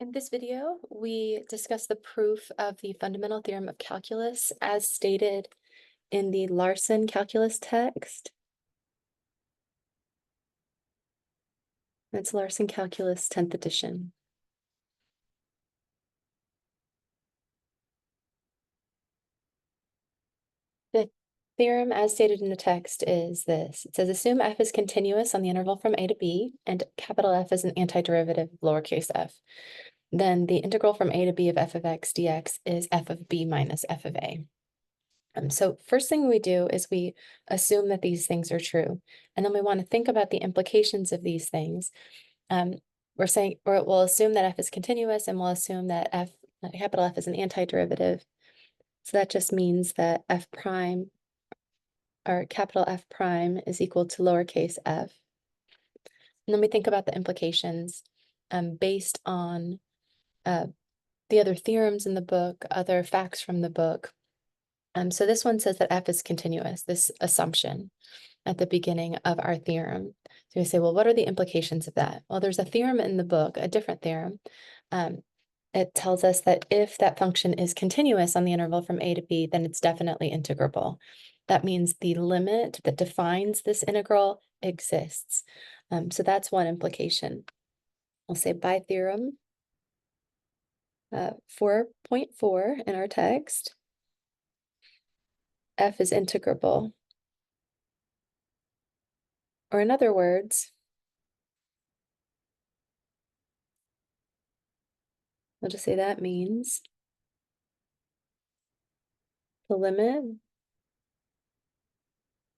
In this video, we discuss the proof of the fundamental theorem of calculus as stated in the Larson calculus text. That's Larson Calculus 10th edition. The theorem as stated in the text is this. It says, assume f is continuous on the interval from a to b, and capital F is an antiderivative of lowercase f. Then the integral from a to b of f of x dx is f of b minus f of a. So first thing we do is we assume that these things are true, and then we want to think about the implications of these things. We'll assume that f is continuous, and we'll assume that capital F is an antiderivative. So that just means that f prime, or capital F prime, is equal to lowercase f. And then we think about the implications based on the other theorems in the book, other facts from the book. So this one says that f is continuous, this assumption at the beginning of our theorem. So we say, well, what are the implications of that? Well, there's a theorem in the book, a different theorem. It tells us that if that function is continuous on the interval from a to b, then it's definitely integrable. That means the limit that defines this integral exists. So that's one implication. I'll say by theorem 4.4 in our text, f is integrable. Or in other words, we'll just say that means the limit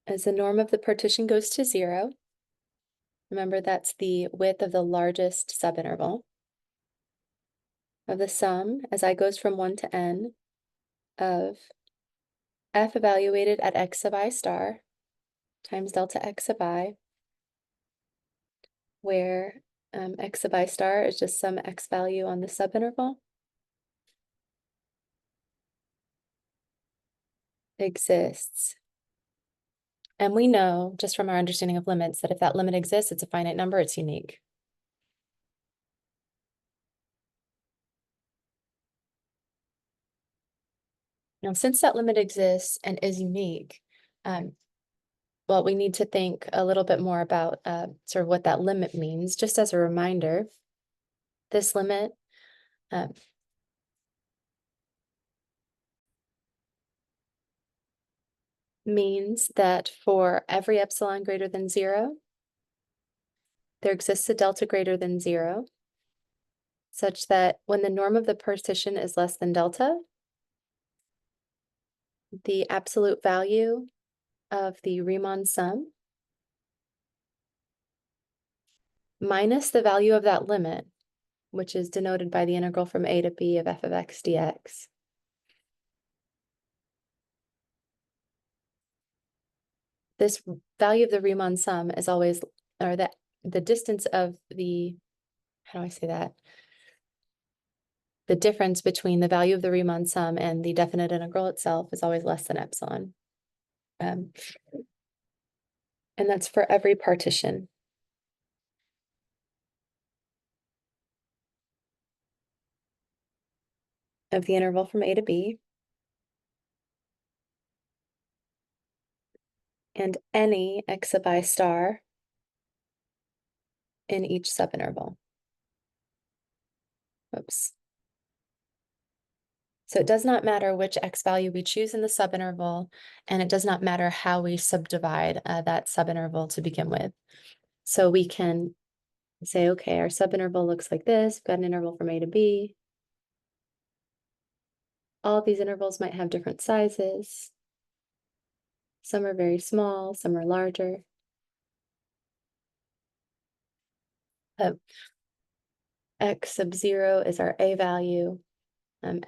as the norm of the partition goes to 0. Remember, that's the width of the largest subinterval of the sum as I goes from 1 to n of f evaluated at x sub I star times delta x sub I, where x sub I star is just some x value on the subinterval, exists. And we know, just from our understanding of limits, that if that limit exists, it's a finite number, it's unique. Now, since that limit exists and is unique, well, we need to think a little bit more about sort of what that limit means. Just as a reminder, this limit means that for every epsilon greater than 0, there exists a delta greater than 0, such that when the norm of the partition is less than delta, the absolute value of the Riemann sum minus the value of that limit, which is denoted by the integral from a to b of f of x dx, this value of the Riemann sum is always, or the distance of the, how do I say that? The difference between the value of the Riemann sum and the definite integral itself is always less than epsilon. And that's for every partition. Of the interval from a to b. And any x sub I star in each subinterval. Oops. So it does not matter which x value we choose in the subinterval, and it does not matter how we subdivide that subinterval to begin with. So we can say, okay, our subinterval looks like this. We've got an interval from a to b. All of these intervals might have different sizes. Some are very small, some are larger. X sub 0 is our a value.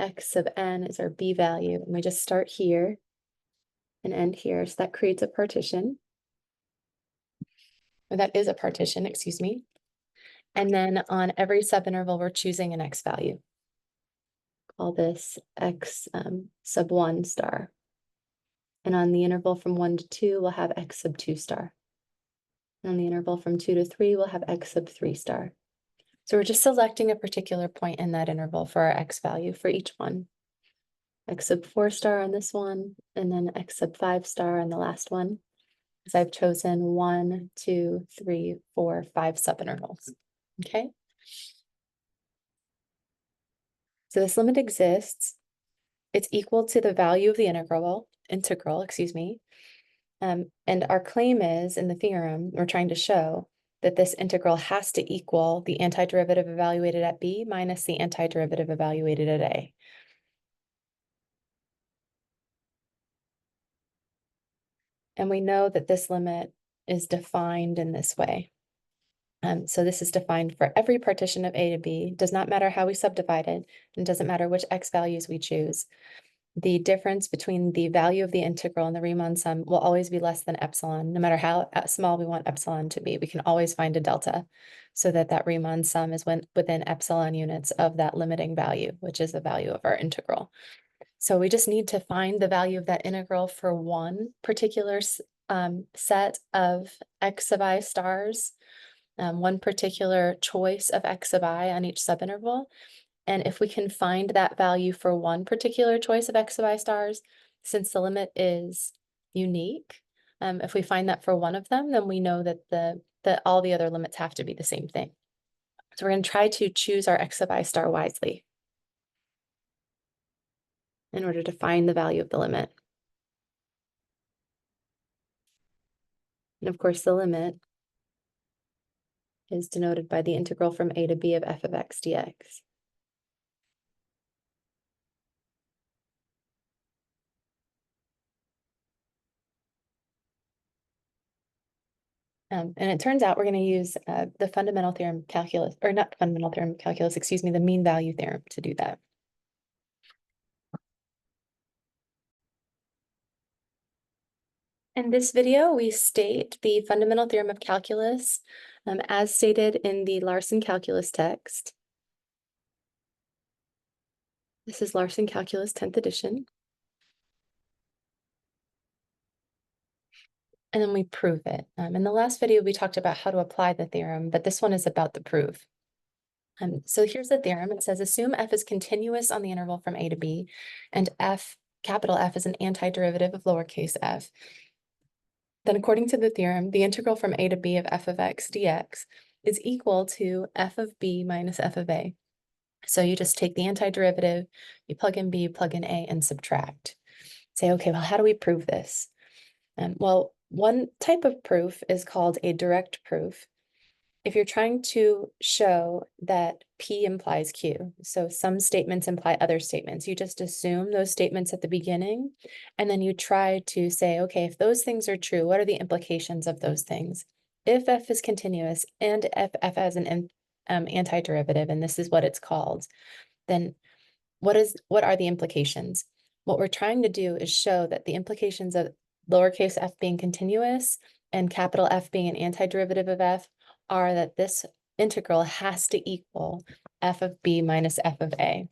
X sub n is our b value. And we just start here and end here. So that creates a partition. Or that is a partition, excuse me. And then on every subinterval, we're choosing an x value. Call this x sub 1 star. And on the interval from 1 to 2, we'll have x sub 2 star. And on the interval from 2 to 3, we'll have x sub 3 star. So we're just selecting a particular point in that interval for our x value for each one. X sub 4 star on this one, and then x sub 5 star on the last one. Because I've chosen 1, 2, 3, 4, 5 subintervals. Okay. So this limit exists. It's equal to the value of the integral, excuse me. And our claim is, in the theorem, we're trying to show that this integral has to equal the antiderivative evaluated at b minus the antiderivative evaluated at a. And we know that this limit is defined in this way. So this is defined for every partition of a to b. Does not matter how we subdivide it, and doesn't matter which x values we choose. The difference between the value of the integral and the Riemann sum will always be less than epsilon. No matter how small we want epsilon to be, we can always find a delta so that that Riemann sum is within epsilon units of that limiting value, which is the value of our integral. So we just need to find the value of that integral for one particular set of x sub I stars, one particular choice of x sub I on each subinterval. And if we can find that value for one particular choice of x sub I stars, since the limit is unique, if we find that for one of them, then we know that that all the other limits have to be the same thing. So we're going to try to choose our x sub I star wisely in order to find the value of the limit. And of course, the limit is denoted by the integral from a to b of f of x dx. And it turns out we're going to use the fundamental theorem calculus, or not fundamental theorem calculus, excuse me, the mean value theorem to do that. In this video, we state the fundamental theorem of calculus as stated in the Larson calculus text. This is Larson Calculus 10th edition. And then we prove it. In the last video, we talked about how to apply the theorem, but this one is about the proof. So here's the theorem. It says, assume f is continuous on the interval from a to b, and capital F is an antiderivative of lowercase f. Then according to the theorem, the integral from a to b of f of x dx is equal to f of b minus f of a. So you just take the antiderivative, you plug in b, plug in a, and subtract. Say, okay, well, how do we prove this? Well, one type of proof is called a direct proof. If you're trying to show that P implies Q, so some statements imply other statements, you just assume those statements at the beginning, and then you try to say, okay, if those things are true, what are the implications of those things? If F is continuous and if F has an antiderivative, and this is what it's called, then what are the implications? What we're trying to do is show that the implications of lowercase f being continuous and capital F being an antiderivative of f are that this integral has to equal f of b minus f of a.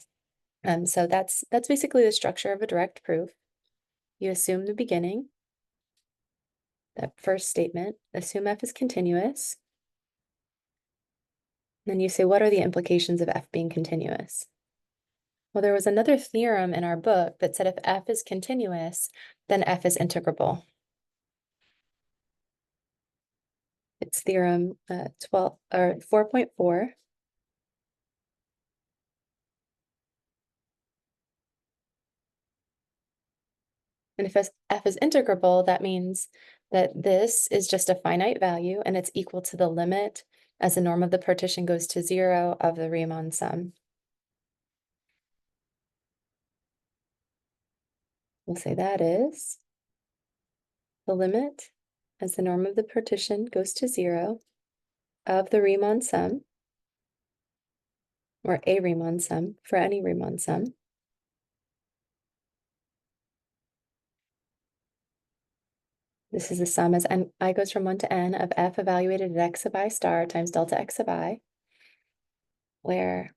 So that's basically the structure of a direct proof. You assume the beginning, that first statement, assume f is continuous. Then you say, what are the implications of f being continuous? Well, there was another theorem in our book that said if f is continuous, then f is integrable. It's theorem 4.4. And if f is integrable, that means that this is just a finite value and it's equal to the limit as the norm of the partition goes to 0 of the Riemann sum. We'll say that is the limit as the norm of the partition goes to 0 of the Riemann sum, or a Riemann sum for any Riemann sum. This is the sum as I goes from 1 to n of f evaluated at x sub I star times delta x sub I, where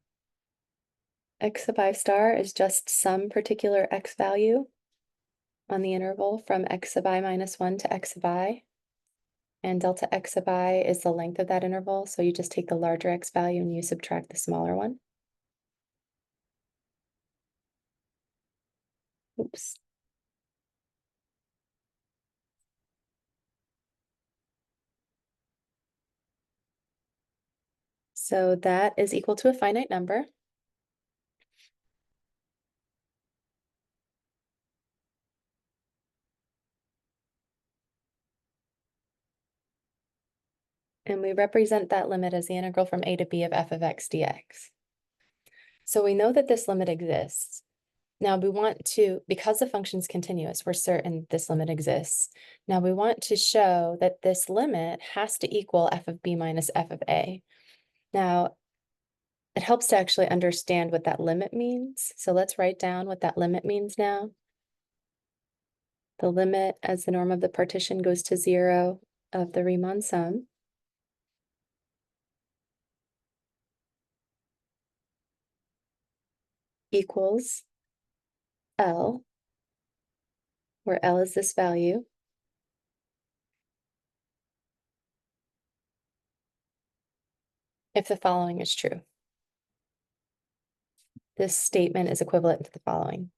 x sub I star is just some particular x value on the interval from x sub I minus 1 to x sub I. And delta x sub I is the length of that interval, so you just take the larger x value and you subtract the smaller one. Oops. So that is equal to a finite number. And we represent that limit as the integral from a to b of f of x dx. So we know that this limit exists. Now we want to, because the function is continuous, we're certain this limit exists. Now we want to show that this limit has to equal f of b minus f of a. Now, it helps to actually understand what that limit means. So let's write down what that limit means now. The limit as the norm of the partition goes to 0 of the Riemann sum equals L, where L is this value, if the following is true. This statement is equivalent to the following.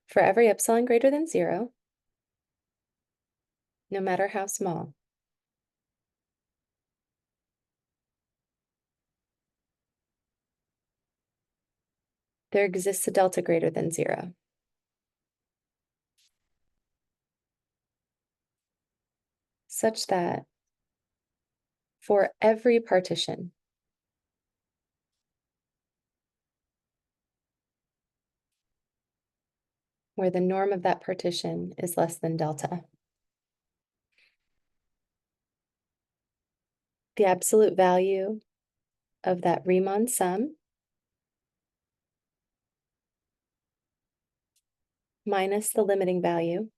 For every epsilon greater than 0, no matter how small, there exists a delta greater than 0. Such that for every partition, where the norm of that partition is less than delta, the absolute value of that Riemann sum minus the limiting value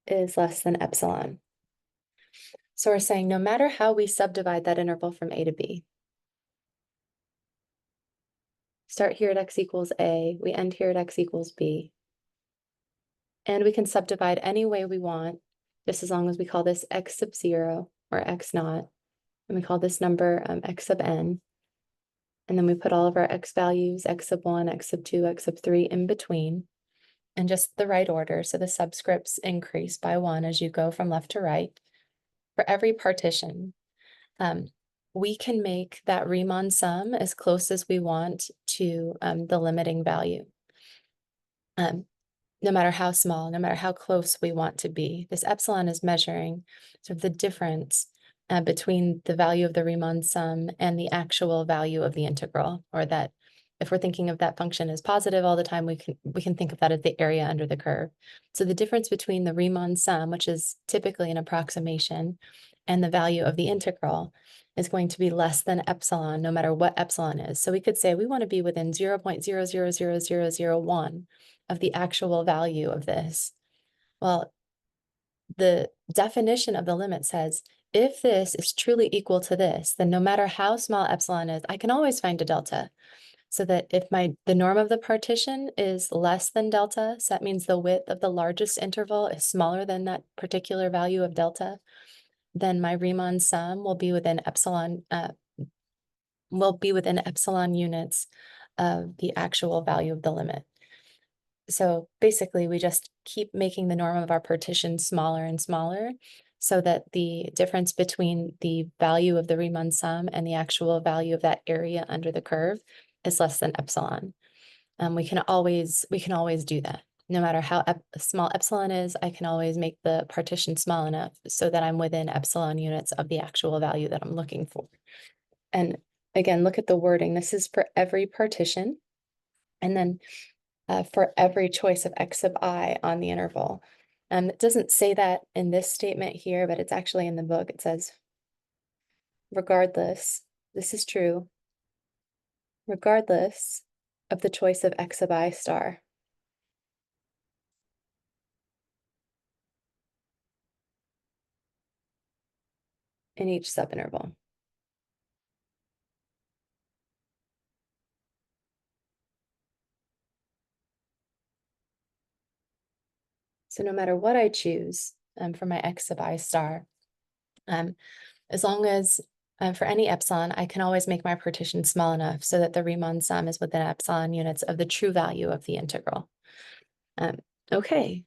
is less than epsilon. So we're saying no matter how we subdivide that interval from a to b, start here at x equals a, we end here at x equals b, and we can subdivide any way we want, just as long as we call this x sub 0 or x naught, and we call this number x sub n, and then we put all of our x values, x sub 1, x sub 2, x sub 3 in between, in just the right order, so the subscripts increase by 1 as you go from left to right. For every partition, we can make that Riemann sum as close as we want to the limiting value. No matter how small, no matter how close we want to be. This epsilon is measuring sort of the difference between the value of the Riemann sum and the actual value of the integral, or that if we're thinking of that function as positive all the time, we can think of that as the area under the curve. So the difference between the Riemann sum, which is typically an approximation, and the value of the integral is going to be less than epsilon, no matter what epsilon is. So we could say we want to be within 0.000001 of the actual value of this. Well, the definition of the limit says, if this is truly equal to this, then no matter how small epsilon is, I can always find a delta. So that if the norm of the partition is less than delta, so that means the width of the largest interval is smaller than that particular value of delta, then my Riemann sum will be within epsilon units of the actual value of the limit. So basically, we just keep making the norm of our partition smaller and smaller, so that the difference between the value of the Riemann sum and the actual value of that area under the curve is less than epsilon. We can always do that. No matter how small epsilon is, I can always make the partition small enough so that I'm within epsilon units of the actual value that I'm looking for. And again, look at the wording. This is for every partition. And then for every choice of x sub I on the interval. It doesn't say that in this statement here, but it's actually in the book. It says, regardless, this is true, regardless of the choice of x sub I star. In each subinterval. So no matter what I choose for my x sub I star, as long as for any epsilon, I can always make my partition small enough so that the Riemann sum is within epsilon units of the true value of the integral. Okay.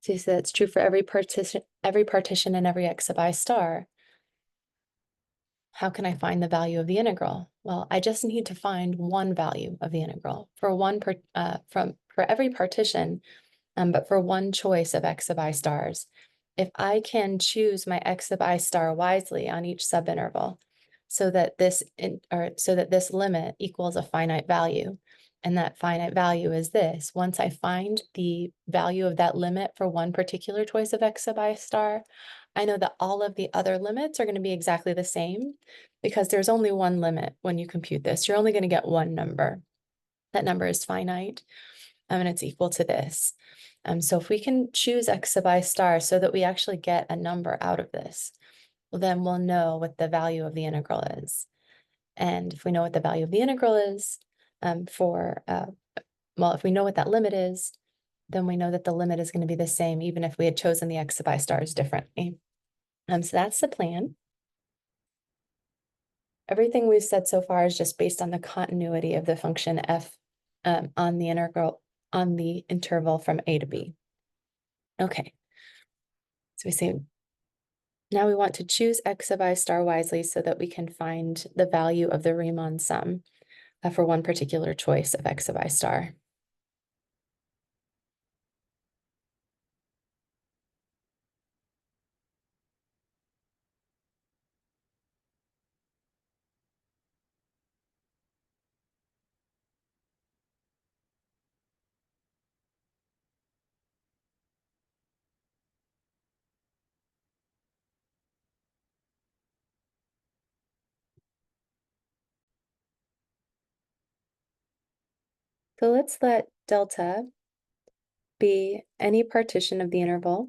So that's true for every partition and every x sub I star. How can I find the value of the integral? Well, I just need to find one value of the integral for every partition, but for one choice of x sub I stars. If I can choose my x sub I star wisely on each subinterval, so that this limit equals a finite value, and that finite value is this. Once I find the value of that limit for one particular choice of x sub I star, I know that all of the other limits are going to be exactly the same because there's only one limit when you compute this. You're only going to get one number. That number is finite, and it's equal to this. So if we can choose x sub I star so that we actually get a number out of this, well, then we'll know what the value of the integral is. And if we know what the value of the integral is if we know what that limit is, then we know that the limit is going to be the same even if we had chosen the x sub I stars differently. So that's the plan. Everything we've said so far is just based on the continuity of the function f on the interval from a to b. Okay. So we say now we want to choose x sub I star wisely so that we can find the value of the Riemann sum for one particular choice of x sub I star. So let's let delta be any partition of the interval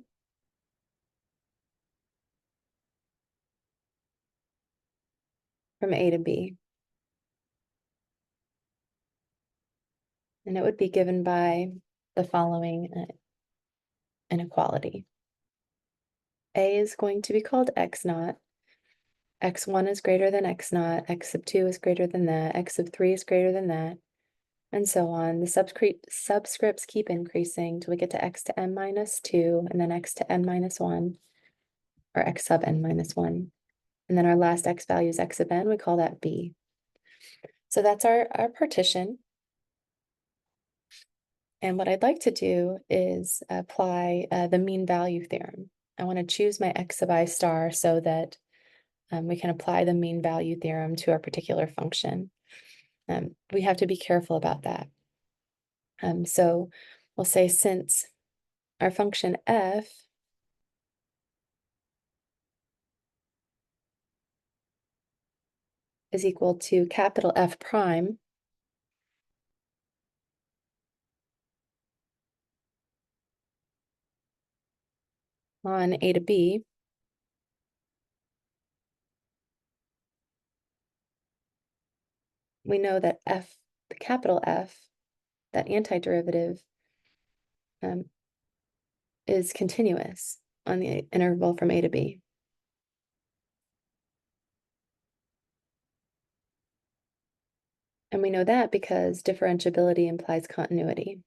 from a to b. And it would be given by the following inequality. A is going to be called x naught. X1 is greater than x naught. X sub 2 is greater than that. X sub 3 is greater than that. And so on. The subscripts keep increasing till we get to x to n minus 2, and then x to n minus 1, or x sub n minus 1. And then our last x value is x sub n. We call that b. So that's our partition. And what I'd like to do is apply the mean value theorem. I want to choose my x sub I star so that we can apply the mean value theorem to our particular function. We have to be careful about that. So we'll say since our function f is equal to capital F prime on a to b, we know that f, the capital F, that antiderivative, is continuous on the interval from a to b. And we know that because differentiability implies continuity.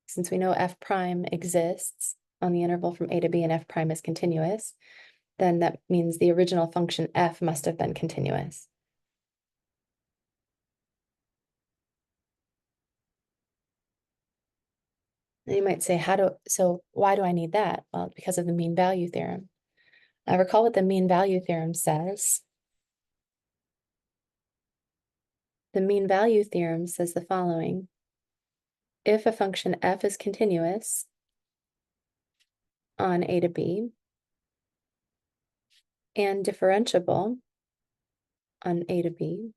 Since we know f prime exists on the interval from a to b and f prime is continuous, then that means the original function f must have been continuous. And you might say, so why do I need that? Well, because of the mean value theorem. Now recall what the mean value theorem says. The mean value theorem says the following. If a function f is continuous on a to b and differentiable on a to b,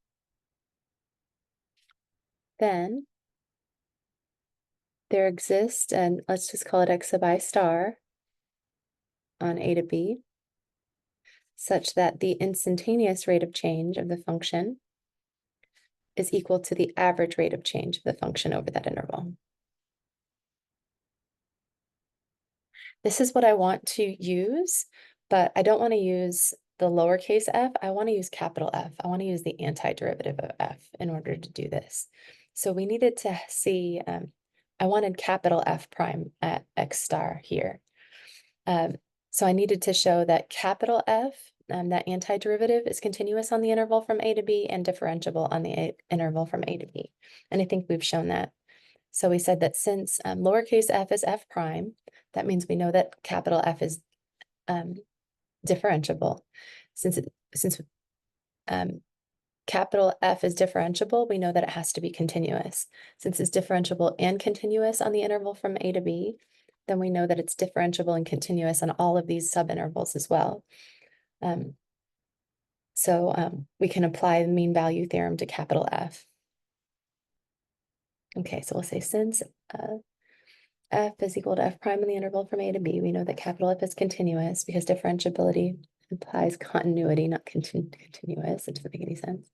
then there exists, and let's just call it x sub I star on a to b, such that the instantaneous rate of change of the function is equal to the average rate of change of the function over that interval. This is what I want to use, but I don't want to use the lowercase f. I want to use capital F. I want to use the antiderivative of f in order to do this. So we needed to see, I wanted capital F prime at x star here. So I needed to show that capital F, that antiderivative is continuous on the interval from a to b and differentiable on the interval from a to b. And I think we've shown that. So we said that since lowercase f is f prime, that means we know that capital F is differentiable. Since capital F is differentiable, we know that it has to be continuous. Since it's differentiable and continuous on the interval from a to b, then we know that it's differentiable and continuous on all of these subintervals as well. So we can apply the mean value theorem to capital F. Okay, so we'll say since f is equal to f prime in the interval from a to b, we know that capital F is continuous because differentiability implies continuity, not continuous. It doesn't make any sense.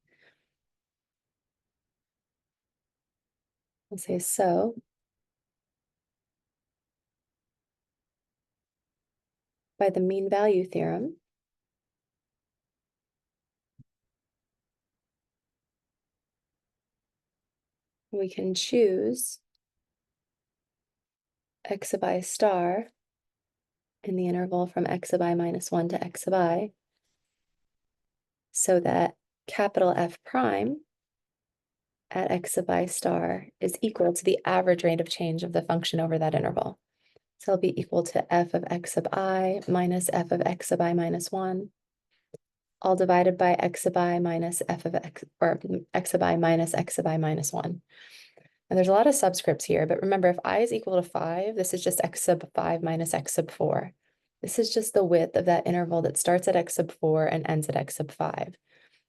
We'll say so. By the mean value theorem, we can choose x sub I star in the interval from x sub I minus 1 to x sub I, so that capital F prime at x sub I star is equal to the average rate of change of the function over that interval. So it'll be equal to f of x sub I minus f of x sub I minus 1, all divided by x sub I minus f of x, or x sub I minus x sub I minus 1. And there's a lot of subscripts here, but remember, if I is equal to 5, this is just x sub 5 minus x sub 4. This is just the width of that interval that starts at x sub 4 and ends at x sub 5.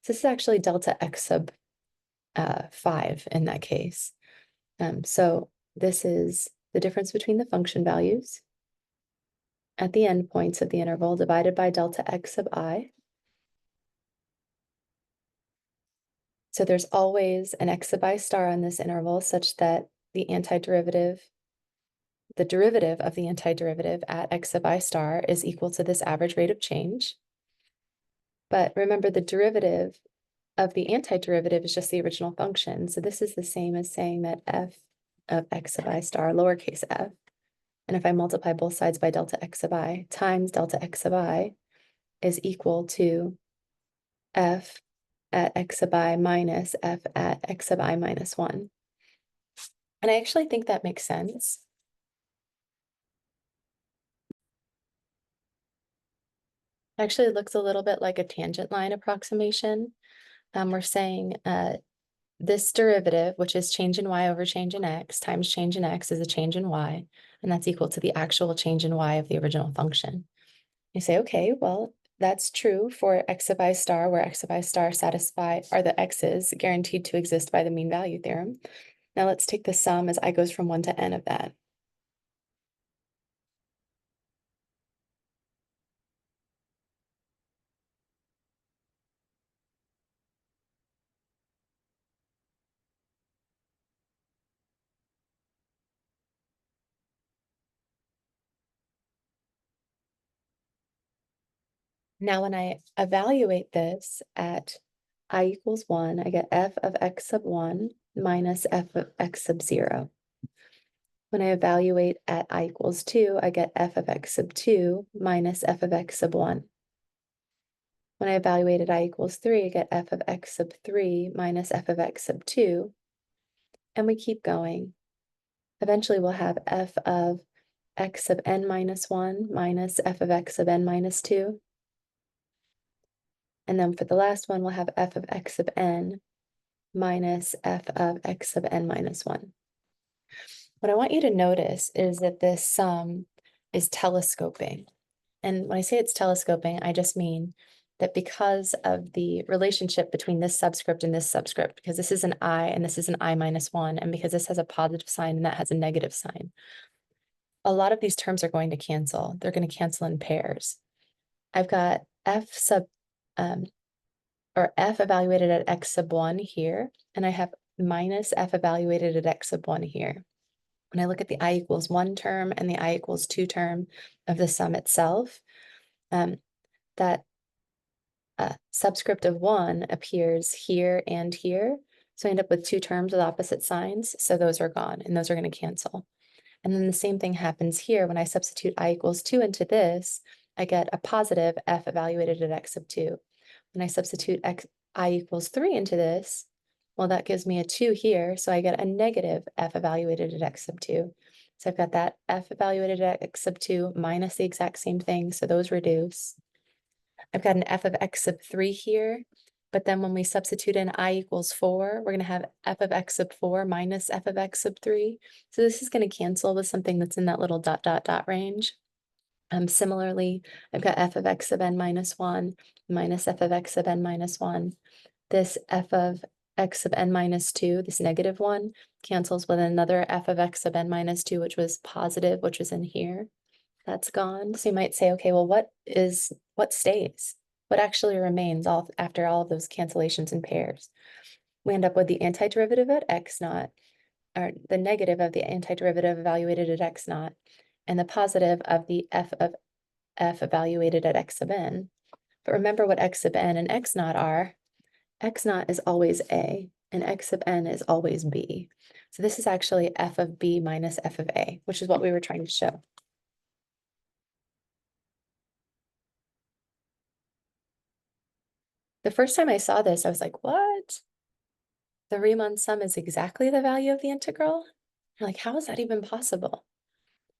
So this is actually delta x sub 5 in that case. So this is the difference between the function values at the endpoints of the interval divided by delta x sub I. So there's always an x sub I star on this interval such that the derivative of the antiderivative at x sub I star is equal to this average rate of change. But remember, the derivative of the antiderivative is just the original function. So this is the same as saying that f of x sub I star, lowercase f, and if I multiply both sides by delta x sub I times delta x sub I is equal to f at x sub I minus f at x sub I minus 1. And I actually think that makes sense. Actually, it looks a little bit like a tangent line approximation. We're saying this derivative, which is change in y over change in x, times change in x is a change in y, and that's equal to the actual change in y of the original function. You say, okay, well, that's true for x sub I star, where x sub I star are the x's guaranteed to exist by the mean value theorem. Now let's take the sum as I goes from 1 to n of that. Now, when I evaluate this at I equals 1, I get f of x sub 1 minus f of x sub 0. When I evaluate at I equals 2, I get f of x sub 2 minus f of x sub 1. When I evaluate at I equals 3, I get f of x sub 3 minus f of x sub 2. And we keep going. Eventually, we'll have f of x sub n minus 1 minus f of x sub n minus 2. And then for the last one, we'll have f of x sub n minus f of x sub n minus 1. What I want you to notice is that this sum is telescoping. And when I say it's telescoping, I just mean that because of the relationship between this subscript and this subscript, because this is an I and this is an I minus 1, and because this has a positive sign and that has a negative sign, a lot of these terms are going to cancel. They're going to cancel in pairs. I've got f sub or f evaluated at x sub 1 here, and I have minus f evaluated at x sub 1 here. When I look at the I equals 1 term and the I equals 2 term of the sum itself, that subscript of 1 appears here and here. So I end up with 2 terms with opposite signs. So those are gone and those are going to cancel. And then the same thing happens here. When I substitute I equals 2 into this, I get a positive f evaluated at x sub 2. When I substitute I equals 3 into this, well, that gives me a 2 here. So I get a negative f evaluated at x sub 2. So I've got that f evaluated at x sub 2 minus the exact same thing. So those reduce. I've got an f of x sub 3 here, but then when we substitute in I equals 4, we're going to have f of x sub 4 minus f of x sub 3. So this is going to cancel with something that's in that little dot, dot, dot range. Similarly, I've got f of x sub n minus 1 minus f of x sub n minus 1. This f of x sub n minus 2, this negative one, cancels with another f of x sub n minus 2, which was positive, which was in here. That's gone. So you might say, okay, well, what stays? What actually remains after all of those cancellations in pairs? We end up with the antiderivative at x naught, or the negative of the antiderivative evaluated at x naught, and the positive of the f of f evaluated at x sub n. But remember what x sub n and x naught are. X naught is always a, and x sub n is always b. So this is actually f of b minus f of a, which is what we were trying to show. The first time I saw this, I was like, what? The Riemann sum is exactly the value of the integral? You're like, how is that even possible?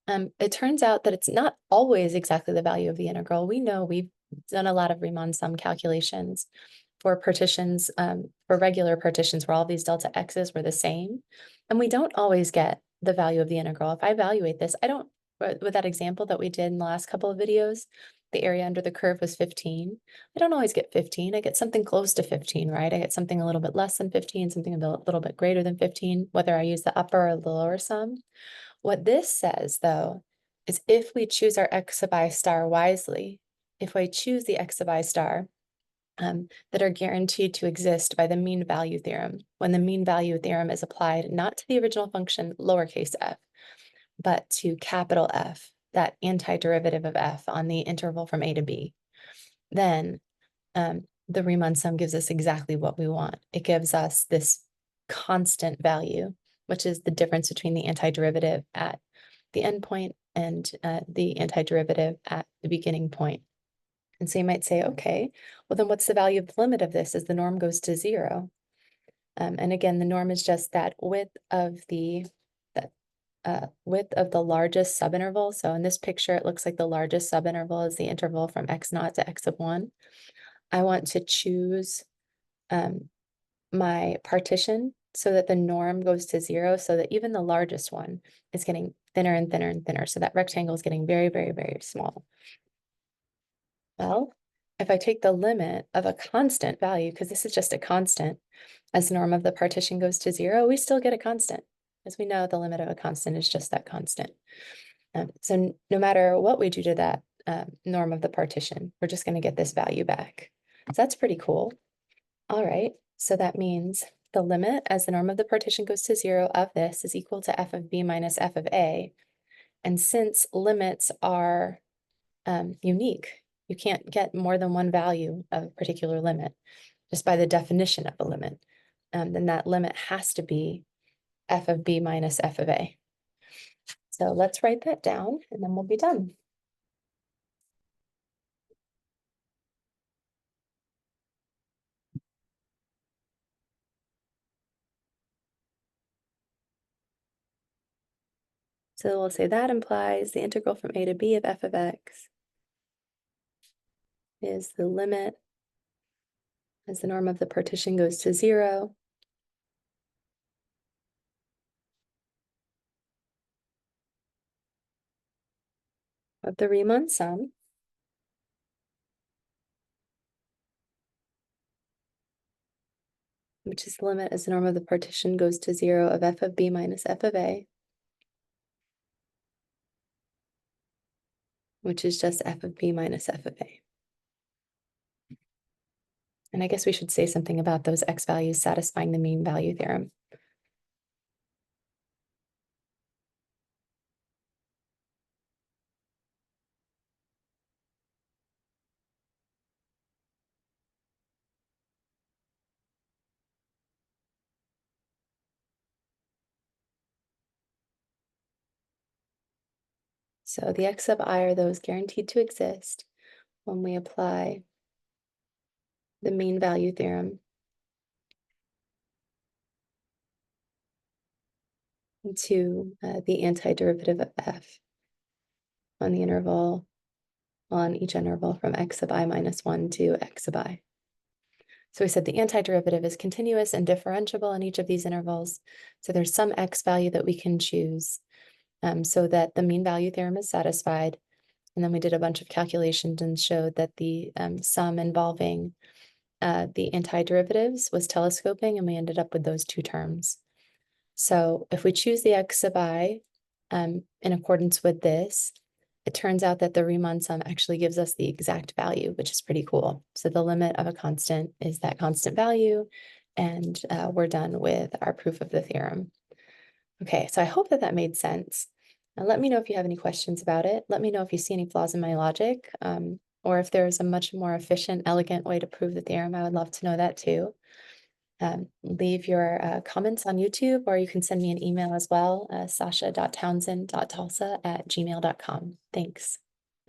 It turns out that it's not always exactly the value of the integral. We know we've done a lot of Riemann sum calculations for partitions, for regular partitions where all these delta x's were the same. And we don't always get the value of the integral. If I evaluate this, I don't, with that example that we did in the last couple of videos, the area under the curve was 15. I don't always get 15. I get something close to 15, right? I get something a little bit less than 15, something a little bit greater than 15, whether I use the upper or the lower sum. What this says, though, is if we choose our x sub I star wisely, if we choose the x sub I star that are guaranteed to exist by the mean value theorem, when the mean value theorem is applied not to the original function lowercase f, but to capital F, that antiderivative of f on the interval from a to b, then the Riemann sum gives us exactly what we want. It gives us this constant value, which is the difference between the antiderivative at the endpoint and the antiderivative at the beginning point. And so you might say, okay, well then what's the value of the limit of this as the norm goes to 0? And again, the norm is just that width of the largest subinterval. So in this picture, it looks like the largest subinterval is the interval from x naught to x sub 1. I want to choose my partition so that the norm goes to 0, so that even the largest one is getting thinner and thinner and thinner. So that rectangle is getting very, very, very small. Well, if I take the limit of a constant value, because this is just a constant, as the norm of the partition goes to 0, we still get a constant. As we know, the limit of a constant is just that constant. So no matter what we do to that norm of the partition, we're just going to get this value back. So that's pretty cool. All right, so that means the limit as the norm of the partition goes to 0 of this is equal to f of b minus f of a. And since limits are unique, you can't get more than one value of a particular limit just by the definition of a limit. Then that limit has to be f of b minus f of a. So let's write that down and then we'll be done. So we'll say that implies the integral from a to b of f of x is the limit as the norm of the partition goes to 0 of the Riemann sum which is the limit as the norm of the partition goes to 0 of f of b minus f of a, which is just f of b minus f of a. And I guess we should say something about those x values satisfying the mean value theorem. So the x sub I are those guaranteed to exist when we apply the mean value theorem to the antiderivative of f on the interval, on each interval from x sub I minus 1 to x sub I. So we said the antiderivative is continuous and differentiable in each of these intervals. So there's some x value that we can choose so that the mean value theorem is satisfied. And then we did a bunch of calculations and showed that the sum involving the antiderivatives was telescoping, and we ended up with those two terms. So if we choose the x sub I in accordance with this, it turns out that the Riemann sum actually gives us the exact value, which is pretty cool. So the limit of a constant is that constant value, and we're done with our proof of the theorem. Okay, so I hope that that made sense. Now let me know if you have any questions about it. Let me know if you see any flaws in my logic, or if there's a much more efficient, elegant way to prove the theorem. I would love to know that too. Leave your comments on YouTube, or you can send me an email as well, sasha.townsend.tulsa@gmail.com. Thanks.